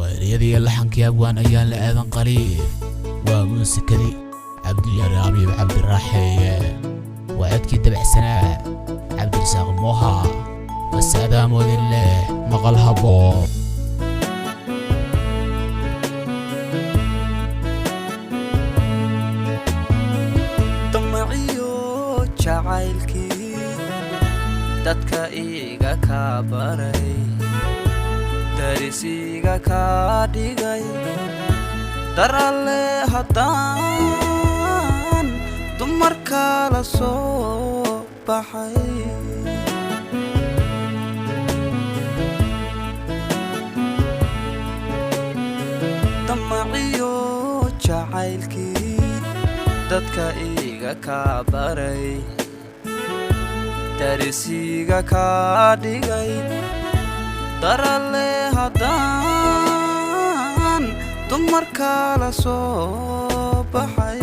ويليدي اللحنك يا أبوان أيان لآذن قليل وموسيقى عبد الرامي وعبد الرحيم وعدك دبع سنة عبد الرزاق موها والسادة مود الله مغلها بو طمعيو جعيلكي dadka iga ka baray darisiga ka dhigay daralle haddaan dumarka la soo baxay طمعيو jacaylkii dadka iga ka baray darisiga ka dhigay daralle haddaan dumarka la soo baxay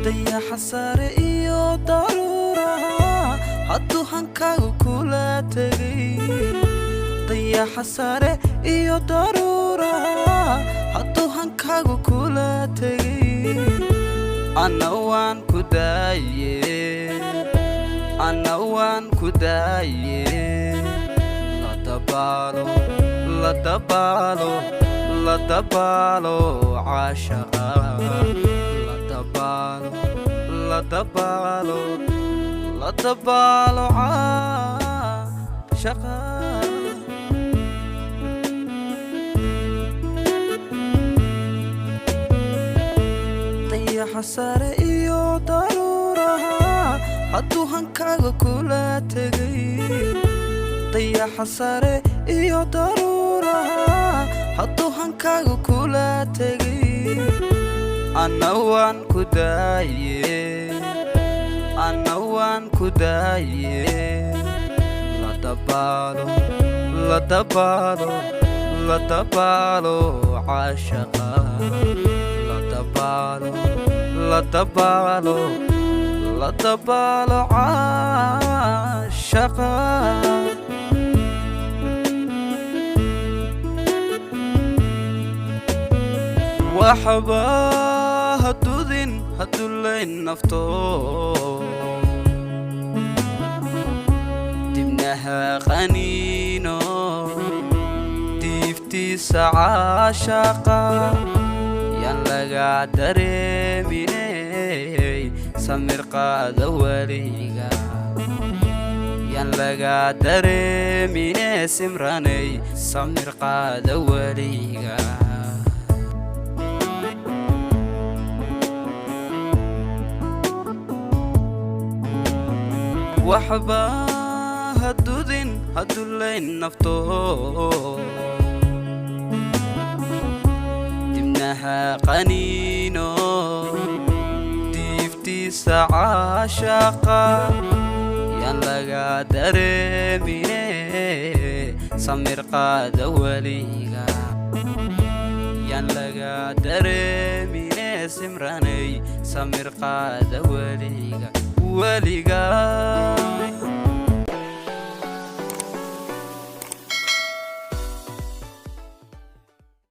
dayaxa sare iyo daruuraha hadduu hankaagu kula tegay dayaxa sare iyo daruuraha hadduu hankaagu kula tegay ana waan ku daaye la dabaalo caashaqa la dabaalo caashaqa حسارة iyo daruuraha hadduu hankaaga kula tegay dayaxa sare iyo daruuraha hadduu hankaaga kula tegay ana waan ku daaye la dabaalo caashaqa la dabaalo caashaqa waxba hadullayn nafto dibnaha qaniino diiftiisa caashaqa yan laga dareeminay samir qaada weliga yan laga dareeminay simranay samir qaada weliga waxba hadullayn nafto qaniino diiftiisa caashaqa yan laga dareeminay samir qaada weliga yan laga dareeminay simranay samir qaada weliga